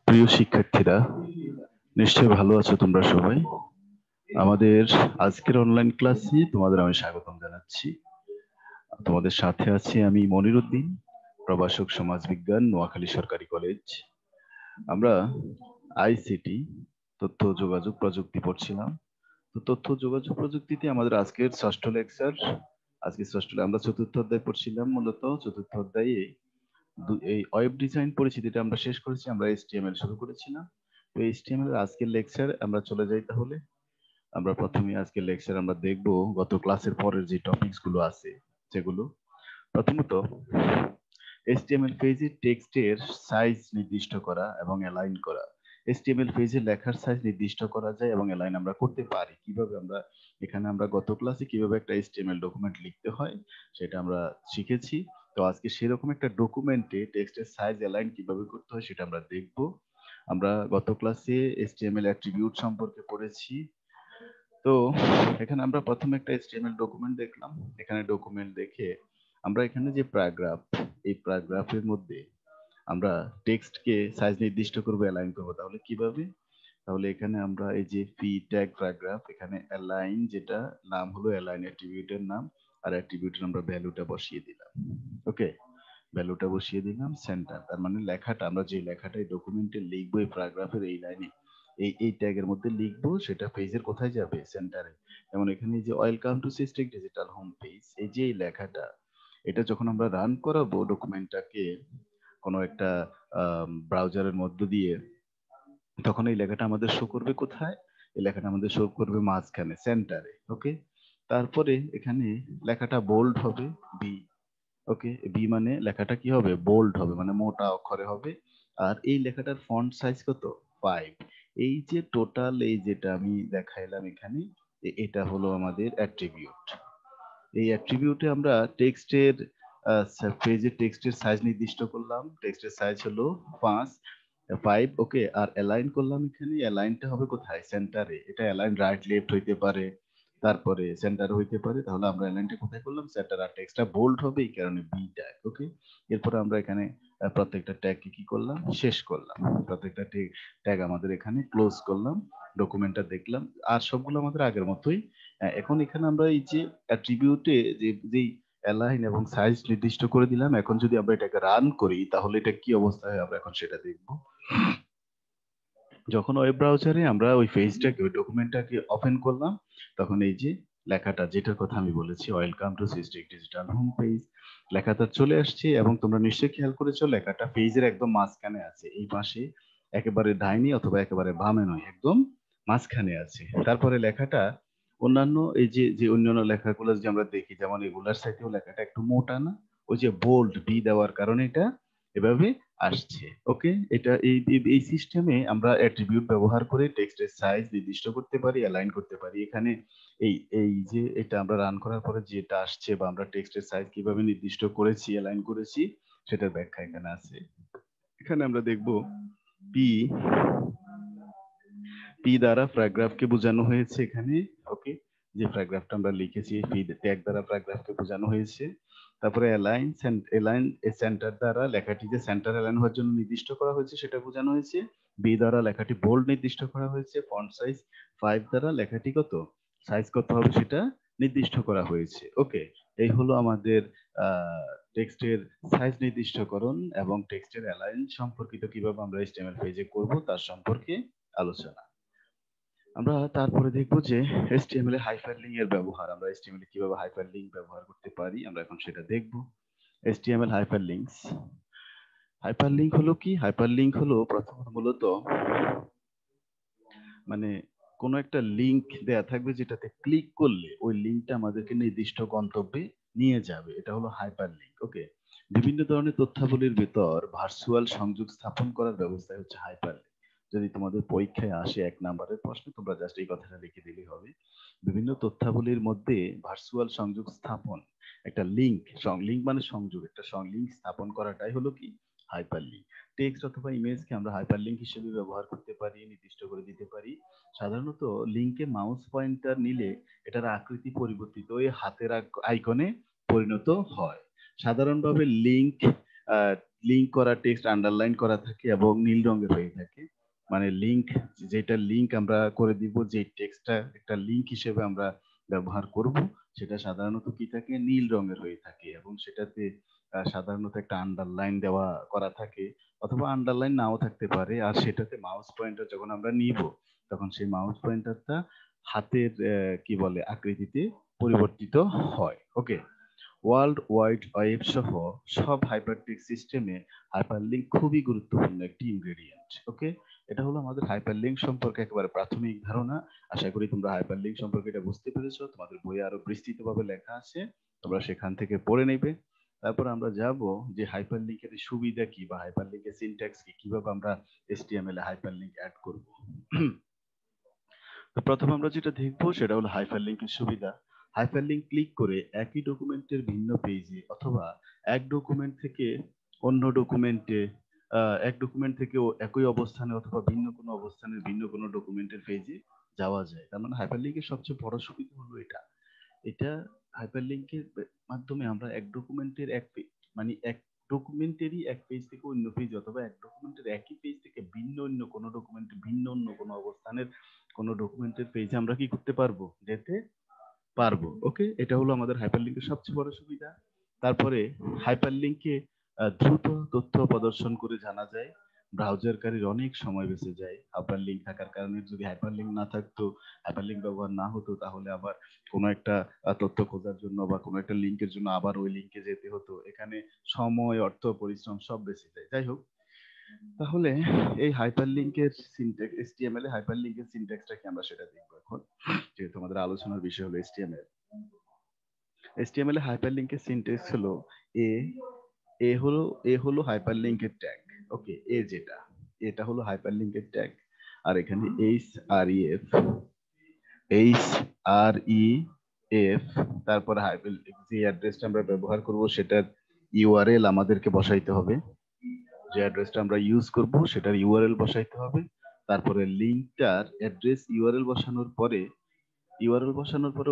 প্রিয় শিক্ষার্থীরা, নিশ্চয়ই ভালো আছো তোমরা সবাই। আমাদের আজকের অনলাইন ক্লাসে তোমাদের আমি স্বাগতম জানাচ্ছি। তোমাদের সাথে আছি আমি মনিরুদ্দিন, প্রভাষক সমাজবিজ্ঞান, নোয়াখালী সরকারি কলেজ। আমরা আইসিটি তথ্য ও যোগাযোগ প্রযুক্তি পড়ছিলাম। তো তথ্য ও যোগাযোগ প্রযুক্তিতে আমাদের আজকের ষষ্ঠ লেকচার। আজকে ষষ্ঠ আমরা চতুর্থ অধ্যায় পড়ছিলাম। মূলত চতুর্থ অধ্যায়ে এই ওয়েব ডিজাইন পরিচিতিটা আমরা শেষ করেছি। আমরা এইচটিএমএল শুরু করেছিলাম। তো এইচটিএমএল এর আজকের লেকচার আমরা চলে যাই। তাহলে আমরা প্রথমে আজকের লেকচার আমরা দেখব গত ক্লাসের পরের যে টপিকস গুলো আছে সেগুলো। প্রথমত এইচটিএমএল পেজে টেক্সটের সাইজ নির্দিষ্ট করা এবং অ্যালাইন করা। এইচটিএমএল পেজে লেখার সাইজ নির্দিষ্ট করা যায় এবং অ্যালাইন আমরা করতে পারি কিভাবে। আমরা গত ক্লাসে কিভাবে একটা এইচটিএমএল ডকুমেন্ট লিখতে হয় সেটা আমরা শিখেছি। তো আজকে সেরকম একটা ডকুমেন্টে টেক্সটের সাইজ অ্যালাইন কিভাবে করতে হয় সেটা আমরা দেখব। আমরা গত ক্লাসে এইচটিএমএল অ্যাট্রিবিউট সম্পর্কে পড়েছি। তো এখানে আমরা প্রথমে একটা এইচটিএমএল ডকুমেন্ট দেখলাম। এখানে ডকুমেন্ট দেখে আমরা এখানে যে প্যারাগ্রাফ, এই প্যারাগ্রাফের মধ্যে আমরা টেক্সটকে সাইজ নির্দিষ্ট করব, অ্যালাইন করব। তাহলে কিভাবে? তাহলে এখানে আমরা এই যে পি ট্যাগ প্যারাগ্রাফ, এখানে অ্যালাইন, যেটা নাম হলো অ্যালাইন অ্যাট্রিবিউটের নাম, আর অ্যাট্রিবিউটের আমরা ভ্যালুটা বসিয়ে দিলাম। ওকে, ভ্যালুটা বসিয়ে দিলাম সেন্টার। তার মানে লেখাটা, আমরা যে লেখাটা এই ডকুমেন্টে লিখবো, এই প্যারাগ্রাফের এই লাইনে এই ট্যাগের মধ্যে লিখবো, সেটা পেজের কোথায় যাবে? সেন্টারে। যেমন এখানে যে welcome to Systech digital home page, এই যে এই লেখাটা, এটা যখন আমরা রান করাবো ডকুমেন্টটাকে কোনো একটা ব্রাউজারের মধ্য দিয়ে, তখন এই লেখাটা আমাদের শো করবে কোথায়? এই লেখাটা আমাদের শো করবে মাঝখানে, সেন্টারে। ওকে, তারপরে এখানে লেখাটা বোল্ড হবে, বি। ওকে, বি মানে লেখাটা কি হবে? বোল্ড হবে, মানে মোটা অক্ষরে হবে। আর এই লেখাটার ফন্ট সাইজ কত? 5। এই যে টোটাল, এই যেটা আমি দেখাইলাম এখানে, এটা হলো আমাদের অ্যাট্রিবিউট। এই অ্যাট্রিবিউটে আমরা টেক্সটের পেজে টেক্সটের সাইজ নির্দিষ্ট করলাম। টেক্সটের সাইজ হলো 5। ওকে, আর অ্যালাইন করলাম। এখানে অ্যালাইনটা হবে কোথায়? সেন্টারে। এটা অ্যালাইন রাইট লেফট হইতে পারে, তারপরে সেন্টার হইতে পারে। তাহলে আমরা অ্যালাইনটা কোথায় করলাম? সেন্টার। আর টেক্সটটা বোল্ড হবে, এই কারণে বি ট্যাগ। ওকে, এরপরে আমরা এখানে প্রত্যেকটা ট্যাগকে কি করলাম? শেষ করলাম। প্রত্যেকটা ট্যাগ আমাদের এখানে ক্লোজ করলাম। ডকুমেন্টটা দেখলাম, আর সবগুলো আমাদের আগের মতোই। এখন এখানে আমরা এই যে অ্যাট্রিবিউটে যেই অ্যালাইন এবং সাইজ নির্দিষ্ট করে দিলাম, এখন যদি আমরা এটাকে রান করি তাহলে এটা কি অবস্থা হয় আমরা এখন সেটা দেখব। যখন ওয়েব ব্রাউজারে আমরা ওই পেজটাকে, ওই ডকুমেন্টটাকে ওপেন করলাম, তখন এই যে লেখাটা, যেটার কথা আমি বলেছি, welcome to Systech digital home page, লেখাটা চলে আসছে। এবং তোমরা নিশ্চয়ই খেয়াল করেছো, লেখাটা পেজের একদম মাঝখানে আছে, এই পাশে একেবারে ডাইনি অথবা একেবারে বামে নয়, একদম মাঝখানে আছে। তারপরে লেখাটা অন্যান্য এই যে যে অন্যান্য লেখাগুলো যে আমরা দেখি, যেমন এগুলার সাথেও লেখাটা একটু মোটা না, ওই যে বোল্ড বি দেওয়ার কারণে এটা এভাবে আসছে। ওকে, এটা এই এই সিস্টেমে আমরা অ্যাট্রিবিউট ব্যবহার করে টেক্সটের সাইজ নির্দিষ্ট করতে পারি, অ্যালাইন করতে পারি। এখানে এই এই যে এটা আমরা রান করার পরে যেটা আসছে, বা আমরা টেক্সটের সাইজ কিভাবে নির্দিষ্ট করেছি, অ্যালাইন করেছি, সেটার ব্যাখ্যা এখানে আছে। এখানে আমরা দেখব পি পি দ্বারা প্যারাগ্রাফকে বোঝানো হয়েছে এখানে। ওকে, যে প্যারাগ্রাফটা আমরা লিখেছি, পি ট্যাগ দ্বারা প্যারাগ্রাফকে বোঝানো হয়েছে। তারপরে অ্যালাইন, অ্যালাইন সেন্টার দ্বারা লেখাটি যে সেন্টার অ্যালাইন হওয়ার জন্য নির্দিষ্ট করা হয়েছে সেটা বোঝানো হয়েছে। বি দ্বারা লেখাটি বোল্ড নির্দিষ্ট করা হয়েছে। ফন্ট সাইজ 5 দ্বারা লেখাটি কত সাইজ কত হবে সেটা নির্দিষ্ট করা হয়েছে। ওকে, এই হলো আমাদের টেক্সটের সাইজ নির্দিষ্টকরণ এবং টেক্সটের অ্যালাইন সম্পর্কিত কিভাবে আমরা এইচটিএমএল পেজে করব তার সম্পর্কে আলোচনা। আমরা তারপরে দেখবো যে এইচটিএমএল এ হাইপারলিংক এর ব্যবহার। আমরা এইচটিএমএল এ কিভাবে হাইপারলিংক ব্যবহার করতে পারি আমরা এখন সেটা দেখবো। এইচটিএমএল হাইপারলিংকস। হাইপারলিংক হলো কি? হাইপারলিংক হলো প্রথমত মূলত মানে কোনো একটা লিংক দেয়া থাকবে, যেটাতে ক্লিক করলে ওই লিংকটা আমাদেরকে নির্দিষ্ট গন্তব্যে নিয়ে যাবে, এটা হলো হাইপারলিংক। ওকে, বিভিন্ন ধরনের তথ্যাবলীর ভিতর ভার্চুয়াল সংযোগ স্থাপন করার ব্যবস্থা হচ্ছে হাইপারলিংক। যদি তোমাদের পরীক্ষায় আসে 1 নাম্বারের প্রশ্ন, তোমরা জাস্ট এই কথাটা লিখে দিলেই হবে। বিভিন্ন তথ্যাবলীর মধ্যে ভার্চুয়াল সংযোগ স্থাপন, একটা লিংক, লিংক মানে সংযোগ, একটা লিংক স্থাপন করাটাই হলো কি? হাইপারলিংক। টেক্সট অথবা ইমেজকে আমরা হাইপারলিংক হিসেবে ব্যবহার করতে পারি, নির্দিষ্ট করে দিতে পারি। সাধারণত লিংকে মাউস পয়েন্টার নিলে এটার আকৃতি পরিবর্তিত হয়ে হাতের আইকনে পরিণত হয়। সাধারণভাবে লিংক লিংক করা টেক্সট আন্ডারলাইন করা থাকে এবং নীল রঙের হয়ে থাকে। মানে লিংক, যেটা লিংক আমরা করে দিব, যে টেক্সটটা একটা লিংক হিসেবে আমরা ব্যবহার করব, সেটা সাধারণত কি থাকে, নীল রঙের হয়ে থাকে এবং সেটাতে সাধারণত একটা আন্ডারলাইন দেওয়া করা থাকে, অথবা আন্ডারলাইন নাও থাকতে পারে। আর সেটাতে মাউস পয়েন্টার যখন আমরা নিব, তখন সেই মাউস পয়েন্টারটা হাতের কি বলে আকৃতিতে পরিবর্তিত হয়। ওকে, ওয়ার্ল্ড ওয়াইড ওয়েব সহ সব হাইপারটেক্সট সিস্টেমে হাইপারলিংক খুবই গুরুত্বপূর্ণ একটি ইনগ্রেডিয়েন্ট। ওকে, এটা হলো আমাদের হাইপারলিংক সম্পর্কে একেবারে প্রাথমিক ধারণা। আশা করি তোমরা হাইপারলিংক সম্পর্কে এটা বুঝতে পেরেছো। তোমাদের বইয়ে আরো বিস্তৃতভাবে লেখা আছে, তোমরা সেখান থেকে পড়ে নেবে। তারপর আমরা যাব যে হাইপারলিংকের সুবিধা কি বা হাইপারলিংকের সিনট্যাক্স কি, কিভাবে আমরা HTML এ হাইপারলিংক অ্যাড করব। তো প্রথমে আমরা যেটা দেখবো সেটা হলো হাইপারলিংকের সুবিধা। হাইপারলিংক ক্লিক করে একই ডকুমেন্টের ভিন্ন পেজে অথবা এক ডকুমেন্ট থেকে অন্য ডকুমেন্টে, এক ডকুমেন্ট থেকেও একই অবস্থানে অথবা ভিন্ন কোনো অবস্থানের ভিন্ন কোনো ডকুমেন্টের পেজে যাওয়া যায়। তার মানে হাইপারলিংকের সবচেয়ে বড় সুবিধা হলো এটা। এটা হাইপারলিংকের মাধ্যমে আমরা এক ডকুমেন্টের মানে এক ডকুমেন্টেরই এক পেজ থেকে অন্য পেজ, অথবা এক ডকুমেন্টের একই পেজ থেকে ভিন্ন অন্য কোনো ডকুমেন্ট, ভিন্ন অন্য কোনো অবস্থানের কোনো ডকুমেন্টের পেজে আমরা কি করতে পারবো, যেতে পারবো। ওকে, এটা হলো আমাদের হাইপারলিংকের সবচেয়ে বড় সুবিধা। তারপরে হাইপারলিংকে দ্রুত তথ্য প্রদর্শন করে জানা যায়, ব্রাউজারকারীর অনেক সময় বেঁচে যায়। হাইপারলিংক থাকার কারণে, যদি হাইপারলিংক না থাকতো, হাইপারলিংক ব্যবহার না হতো, তাহলে আবার কোনো একটা তথ্য খোঁজার জন্য বা কোনো একটা লিংকের জন্য আবার ওই লিংকে যেতে হতো। এখানে সময়, অর্থ, পরিশ্রম সব বেঁচে যায়। যাই হোক, তাহলে এই হাইপারলিংকের সিনট্যাক্স, HTML এ হাইপারলিংকের সিনট্যাক্সটা কি আমরা সেটা দেখবো এখন, যেহেতু আমাদের আলোচনার বিষয় হলো HTML। HTML এ হাইপারলিংকের সিনট্যাক্স হলো এ এ হলো হাইপারলিংকের ট্যাগ। ওকে, এটা হলো হাইপারলিংকের ট্যাগ। আর এখানে HREF, তারপর যে অ্যাড্রেসটা আমরা ব্যবহার করব সেটার URL আমাদেরকে বসাইতে হবে। যে অ্যাড্রেসটা আমরা ইউজ করব সেটার URL বসাইতে হবে। তারপরে লিংকটার অ্যাড্রেস URL বসানোর পরে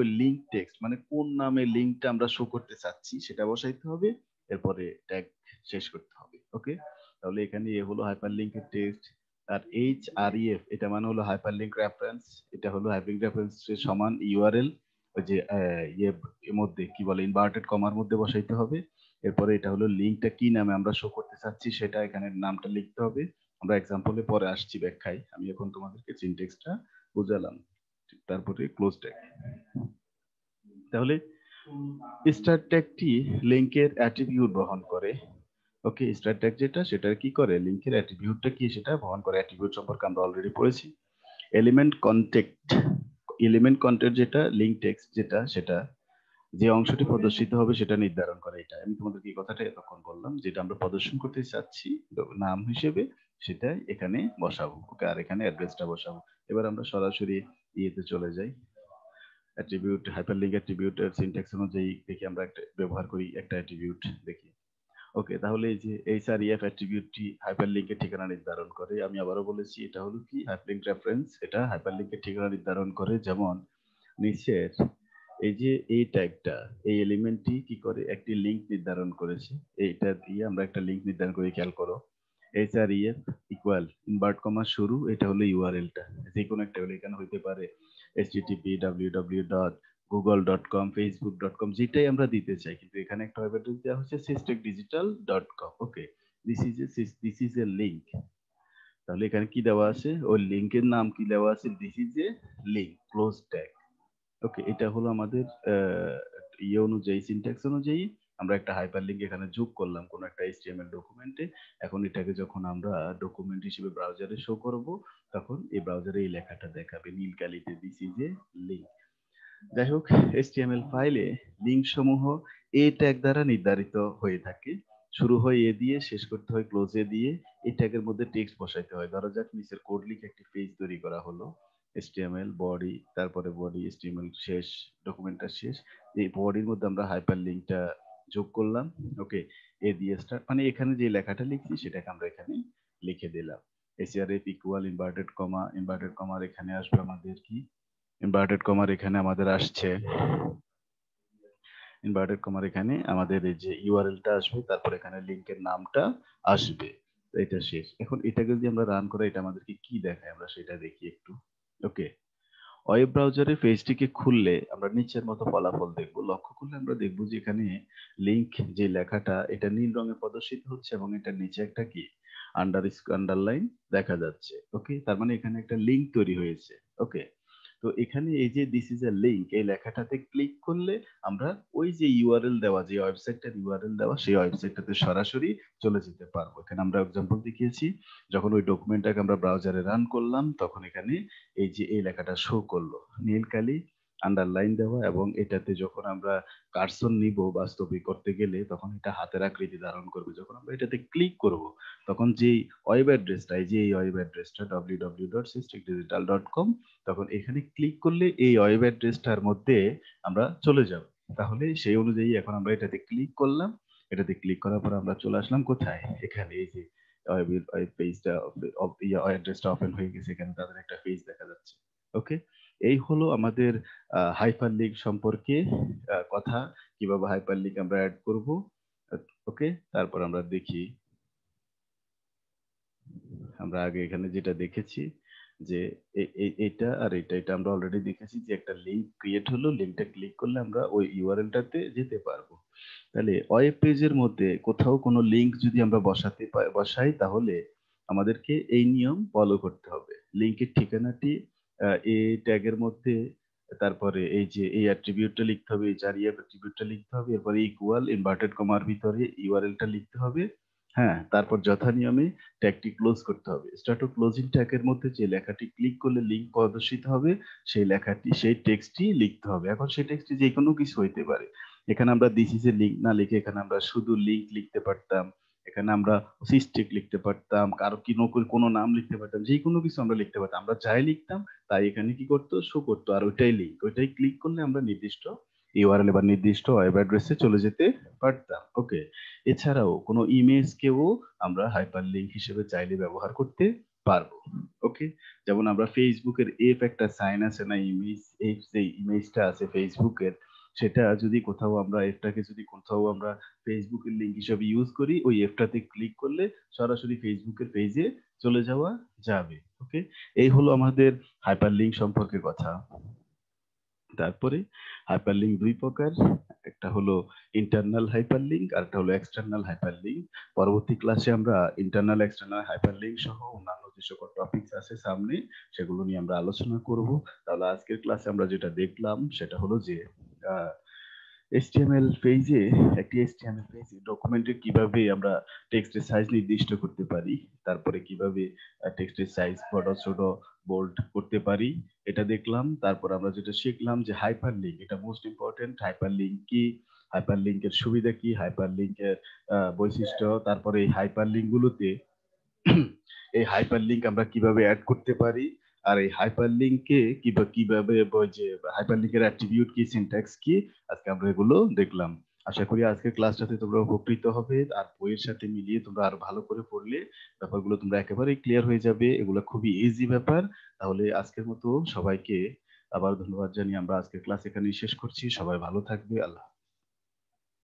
ওই লিংক টেক্সট, মানে কোন নামে লিংকটা আমরা শো করতে চাচ্ছি সেটা বসাইতে হবে। এরপরে ট্যাগ শেষ করতে হবে। ওকে, তাহলে এখানে এ হলো হাইপারলিংকের টেক্সট। আর HREF, এটা মানে হলো হাইপারলিংক রেফারেন্স। এটা হলো হাইপারলিংক রেফারেন্স এর সমান URL, ওই যে এর মধ্যে কি বলে ইনভার্টেড কমার মধ্যে বসাইতে হবে। এরপরে এটা হলো লিংকটা কি নামে আমরা শো করতে চাচ্ছি সেটা এখানে নামটা লিখতে হবে। আমরা এক্সাম্পলে পরে আসছি ব্যাখ্যায়, আমি এখন তোমাদেরকে সিনট্যাক্সটা বুঝালাম। তারপরে ক্লোজ ট্যাগ। তাহলে স্টার্ট ট্যাগটি লিংকের অ্যাট্রিবিউট বহন করে। ওকে, স্টার্ট ট্যাগ যেটা, সেটা কি করে, লিংকের অ্যাট্রিবিউটটা কি সেটা বহন করে। অ্যাট্রিবিউট সম্পর্কে আমরা অলরেডি পড়েছি। এলিমেন্ট কন্টেন্ট যেটা, লিংক টেক্সট যেটা, সেটা যে অংশটি প্রদর্শিত হবে সেটা নির্ধারণ করে। এটা আমি তোমাদেরকে এই কথাটা এতক্ষণ বললাম, যেটা আমরা প্রদর্শন করতে চাচ্ছি নাম হিসেবে, সেটা এখানে বসাবো। ওকে, আর এখানে অ্যাড্রেসটা বসাবো। এবার আমরা সরাসরি ইয়েতে চলে যাই, অ্যাট্রিবিউট, হাইপারলিংক অ্যাট্রিবিউটের সিনট্যাক্স অনুযায়ী দেখি আমরা একটা ব্যবহার করি, একটা অ্যাট্রিবিউট দেখি। ওকে, তাহলে এই যে HREF অ্যাট্রিবিউটটি হাইপারলিংকের ঠিকানা নির্ধারণ করে। আমি আবারও বলেছি, এটা হলো কি হাইপারলিংক রেফারেন্স, এটা হাইপারলিংকের ঠিকানা নির্ধারণ করে। যেমন নিচের এই যে এই ট্যাগটা, এই এলিমেন্টটি কি করে, একটি লিংক নির্ধারণ করেছে। এইটা দিয়ে আমরা একটা লিংক নির্ধারণ করি, খেয়াল করো। HREF ইকুয়াল ইনভার্ট কমা শুরু, এটা হলো URL-টা, যে কোনো একটা হলে, এখানে হইতে পারে http://www.google.com, facebook.com, যেটাই আমরা দিতে চাই, কিন্তু এখানে একটা ওয়েব অ্যাড্রেস দেওয়া হচ্ছে systecdigital.com। Okay, this is a link. তাহলে এখানে কি দেওয়া আছে, ওই লিংকের নাম কি দেওয়া আছে, this is a link, close tag. Okay, এটা হলো আমাদের ইয়ে অনুযায়ী, সিনট্যাক্স অনুযায়ী আমরা একটা হাইপারলিংক এখানে যোগ করলাম কোন একটা HTML ডকুমেন্টে। এখন এটাকে যখন আমরা ডকুমেন্ট হিসেবে ব্রাউজারে শো করব, তখন এই ব্রাউজারে এই লেখাটা দেখাবে নীল কালিতে, দিস ইজ এ লিংক। যাই হোক, HTML ফাইলে লিংক সমূহ এ ট্যাগ দ্বারা নির্ধারিত হয়ে থাকে। শুরু হয় এ দিয়ে, শেষ করতে হয় ক্লোজ এ দিয়ে। এই ট্যাগের মধ্যে টেক্সট বসাইতে হয়। ধরা যাক নিচের কোড লিখে একটি পেজ তৈরি করা হলো, HTML বডি, তারপরে বডি HTML শেষ, ডকুমেন্টটা শেষ। এই বডির মধ্যে আমরা হাইপারলিংকটা যোগ করলাম। ওকে, এ দিয়ে স্টার্ট, মানে এখানে যে লেখাটা লিখছি সেটাকে আমরা এখানে লিখে দিলাম। HRF ইকুয়াল ইনভার্টেড কমার এখানে আসবে আমাদের কি, ইনভার্টেড কমার এখানে আমাদের আসছে ইনভার্টেড কমার এখানে আমাদের এই যে ইউআরএলটা আসবে, তারপর এখানে লিংকের নামটা আসবে। তো এটা শেষ। এখন এটাকে যদি আমরা রান করি, এটা আমাদেরকে কি দেখায় আমরা সেটা দেখি একটু। ওকে, ওয়েব ব্রাউজারে পেজটিকে খুললে আমরা নিচের মতো ফলাফল দেখব। লক্ষ্য করলে আমরা দেখব যে এখানে লিংক যে লেখাটা এটা নীল রঙে প্রদর্শিত হচ্ছে এবং এটার নিচে একটা কি আন্ডারলাইন দেখা যাচ্ছে। ওকে, তার মানে এখানে একটা লিংক তৈরি হয়েছে। ওকে, তো এখানে এই যে দিস ইজ এ লিংক, এই লেখাটাতে ক্লিক করলে আমরা ওই যে ইউআরএল দেওয়া, যে ওয়েবসাইটটার ইউআরএল দেওয়া, সেই ওয়েবসাইটটাতে সরাসরি চলে যেতে পারবো। এখানে আমরা এক্সাম্পল দেখিয়েছি, যখন ওই ডকুমেন্টটাকে আমরা ব্রাউজারে রান করলাম তখন এখানে এই যে এই লেখাটা শো করলো, নীল কালি আন্ডারলাইন দেওয়া, এবং এটাতে যখন আমরা কার্সর নিব বাস্তবিক করতে গেলে তখন এটা হাতের আকৃতি ধারণ করবে। যখন আমরা এটাতে ক্লিক করব তখন যেই ওয়েব অ্যাড্রেসটা, এই যে এই ওয়েব অ্যাড্রেসটা www.systicdigital.com, তখন এখানে ক্লিক করলে এই ওয়েব অ্যাড্রেসটার মধ্যে আমরা চলে যাব। তাহলে সেই অনুযায়ী এখন আমরা এটাতে ক্লিক করলাম, এটাতে ক্লিক করার পর আমরা চলে আসলাম কোথায়, এখানে এই যে ওয়েব পেজটা, অ্যাড্রেসটা ওপেন হয়ে গেছে, এখানে তাদের একটা পেজ দেখা যাচ্ছে। ওকে, এই হলো আমাদের হাইপার লিঙ্ক সম্পর্কে কথা, কিভাবে হাইপার লিঙ্ক আমরা অ্যাড করব। ওকে, তারপর আমরা দেখি, আমরা আগে এখানে যেটা দেখেছি যে এটা আর এটা আমরা অলরেডি দেখেছি যে একটা লিংক ক্রিয়েট হলো, লিংকটা ক্লিক করলে আমরা ওই ইউআরএলটাতে যেতে পারবো। তাহলে ওয়েব পেজের মধ্যে কোথাও কোনো লিংক যদি আমরা বসাই তাহলে আমাদেরকে এই নিয়ম ফলো করতে হবে। লিংকের ঠিকানাটি এই ট্যাগের মধ্যে, তারপরে এই যে এই অ্যাট্রিবিউটটা লিখতে হবে, এই জারি অ্যাট্রিবিউটটা লিখতে হবে, এরপরে ইকুয়াল ইনভার্টেড কমার ভিতরে ইউআরএলটা লিখতে হবে। হ্যাঁ, তারপর যথা নিয়মে ট্যাগটি ক্লোজ করতে হবে। স্টার্ট ও ক্লোজিং ট্যাগের মধ্যে যে লেখাটি ক্লিক করলে লিংক প্রদর্শিত হবে সেই লেখাটি, সেই টেক্সটটি লিখতে হবে। এখন সেই টেক্সটটি যে কোনো কিছু হইতে পারে। এখানে আমরা দিস ইজ এ লিংক না লিখে এখানে আমরা শুধু লিংক লিখতে পারতাম, এখানে আমরা সিস্টেক লিখতে পারতাম, কারো কি নকল কোনো নাম লিখতে পারতাম, যে কোনো কিছু আমরা লিখতে পারতাম। আমরা যাই লিখতাম তাই এখানে কি করতো, শো করতো, আর ওইটাই লিংক, ওইটাই ক্লিক করলে আমরা নির্দিষ্ট ইউআরএল বা নির্দিষ্ট ওয়েব অ্যাড্রেসে চলে যেতে পারতাম। ওকে, এছাড়াও কোনো ইমেজকেও আমরা হাইপার লিংক হিসেবে চাইলে ব্যবহার করতে পারবো। ওকে, যেমন আমরা ফেসবুকের এফ একটা সাইন আছে না, ইমেজ, এফ যে ইমেজটা আছে ফেসবুকের, সেটা যদি কোথাও আমরা এফটাকে যদি কোথাও আমরা ফেসবুকের লিংক হিসেবে ইউজ করি, ওই এফটাতে ক্লিক করলে সরাসরি ফেসবুকের পেজে চলে যাওয়া যাবে। ওকে, এই হলো আমাদের হাইপার লিংক সম্পর্কে কথা। তারপরে হাইপারলিংক দুই প্রকার, একটা হলো ইন্টারনাল হাইপারলিংক আর একটা হলো এক্সটার্নাল হাইপারলিংক। পরবর্তী ক্লাসে আমরা ইন্টারনাল এক্সটার্নাল হাইপারলিংক সহ অন্যান্য যে সকল টপিকস আছে সামনে সেগুলো নিয়ে আমরা আলোচনা করব। তাহলে আজকের ক্লাসে আমরা যেটা দেখলাম সেটা হলো যে এইচটিএমএল পেজে, একটি এইচটিএমএল পেজে ডকুমেন্টে কিভাবে আমরা টেক্সটের সাইজ নির্দিষ্ট করতে পারি, তারপরে কিভাবে টেক্সটের সাইজ বড় ছোট বোল্ড করতে পারি, এটা দেখলাম। তারপর আমরা যেটা শিখলাম যে হাইপার লিঙ্ক, এটা মোস্ট ইম্পর্টেন্ট। হাইপার লিঙ্ক কি, হাইপার লিঙ্কের সুবিধা কি, হাইপার লিঙ্কের বৈশিষ্ট্য, তারপরে এই হাইপার লিঙ্ক গুলোতে এই হাইপার লিঙ্ক আমরা কিভাবে অ্যাড করতে পারি, আর এই হাইপার লিঙ্কে কিভাবে ওই যে হাইপার লিঙ্কের অ্যাট্রিবিউট কি, সিনট্যাক্স কি, আজকে আমরা এগুলো দেখলাম। আশা করি আজকের ক্লাসটাতে তোমরা উপকৃত হবে, আর বইয়ের সাথে মিলিয়ে তোমরা আরো ভালো করে পড়লে ব্যাপারগুলো তোমরা একেবারেই ক্লিয়ার হয়ে যাবে। এগুলো খুবই ইজি ব্যাপার। তাহলে আজকের মতো সবাইকে আবার ধন্যবাদ জানিয়ে আমরা আজকের ক্লাস এখানেই শেষ করছি। সবাই ভালো থাকবে। আল্লাহ।